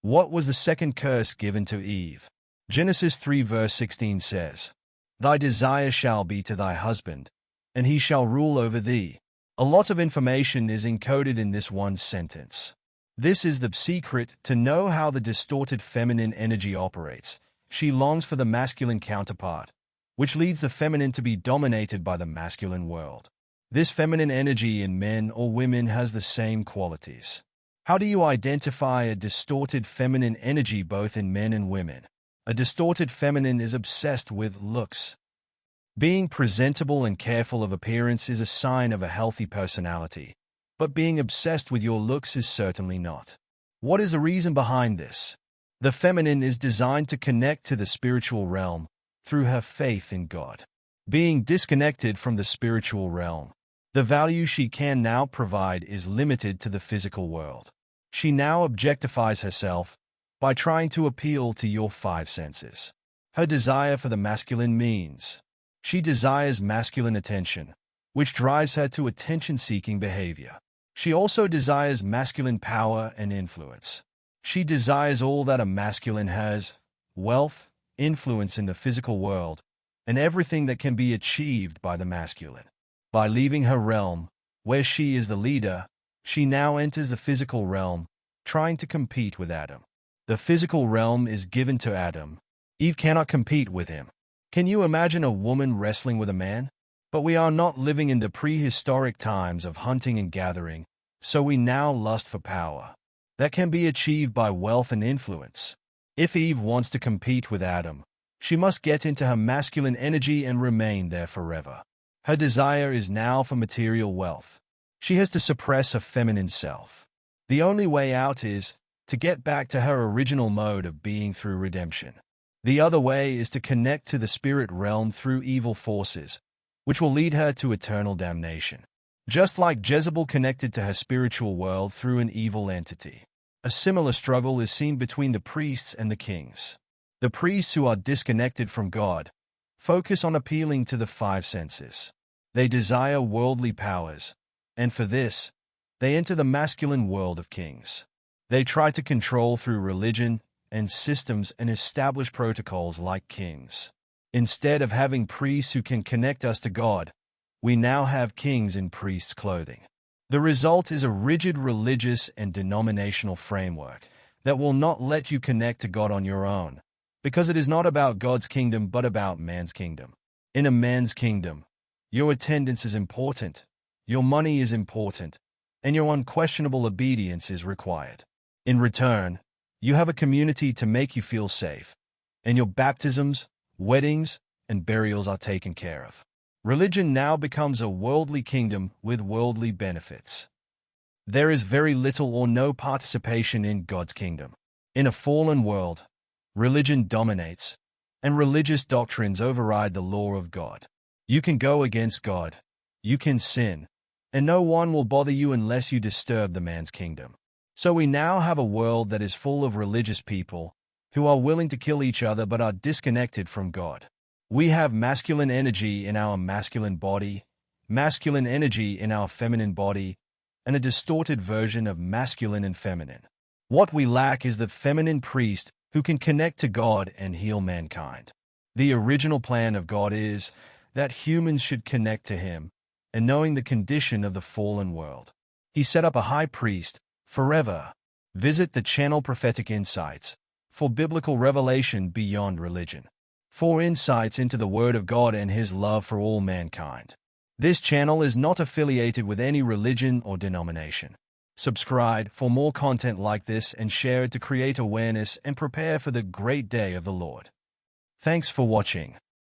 What was the second curse given to Eve? Genesis 3 verse 16 says, "Thy desire shall be to thy husband, and he shall rule over thee." A lot of information is encoded in this one sentence. This is the secret to know how the distorted feminine energy operates. She longs for the masculine counterpart, which leads the feminine to be dominated by the masculine world. This feminine energy in men or women has the same qualities. How do you identify a distorted feminine energy both in men and women? A distorted feminine is obsessed with looks. Being presentable and careful of appearance is a sign of a healthy personality, but being obsessed with your looks is certainly not. What is the reason behind this? The feminine is designed to connect to the spiritual realm through her faith in God. Being disconnected from the spiritual realm, the value she can now provide is limited to the physical world. She now objectifies herself by trying to appeal to your five senses. Her desire for the masculine means she desires masculine attention, which drives her to attention-seeking behavior. She also desires masculine power and influence. She desires all that a masculine has: wealth, influence in the physical world, and everything that can be achieved by the masculine. By leaving her realm, where she is the leader, she now enters the physical realm, trying to compete with Adam. The physical realm is given to Adam. Eve cannot compete with him. Can you imagine a woman wrestling with a man? But we are not living in the prehistoric times of hunting and gathering, so we now lust for power. That can be achieved by wealth and influence. If Eve wants to compete with Adam, she must get into her masculine energy and remain there forever. Her desire is now for material wealth. She has to suppress her feminine self. The only way out is to get back to her original mode of being through redemption. The other way is to connect to the spirit realm through evil forces, which will lead her to eternal damnation. Just like Jezebel connected to her spiritual world through an evil entity. A similar struggle is seen between the priests and the kings. The priests, who are disconnected from God, focus on appealing to the five senses. They desire worldly powers, and for this, they enter the masculine world of kings. They try to control through religion and systems and establish protocols like kings. Instead of having priests who can connect us to God, we now have kings in priests' clothing. The result is a rigid religious and denominational framework that will not let you connect to God on your own, because it is not about God's kingdom but about man's kingdom. In a man's kingdom, your attendance is important, your money is important, and your unquestionable obedience is required. In return, you have a community to make you feel safe, and your baptisms, weddings, and burials are taken care of. Religion now becomes a worldly kingdom with worldly benefits. There is very little or no participation in God's kingdom. In a fallen world, religion dominates, and religious doctrines override the law of God. You can go against God, you can sin, and no one will bother you unless you disturb the man's kingdom. So we now have a world that is full of religious people who are willing to kill each other but are disconnected from God. We have masculine energy in our masculine body, masculine energy in our feminine body, and a distorted version of masculine and feminine. What we lack is the feminine priest who can connect to God and heal mankind. The original plan of God is that humans should connect to Him, and knowing the condition of the fallen world, He set up a high priest forever. Visit the channel Prophetic Insights for biblical revelation beyond religion, for insights into the Word of God and His love for all mankind. This channel is not affiliated with any religion or denomination. Subscribe for more content like this and share it to create awareness and prepare for the great day of the Lord. Thanks for watching.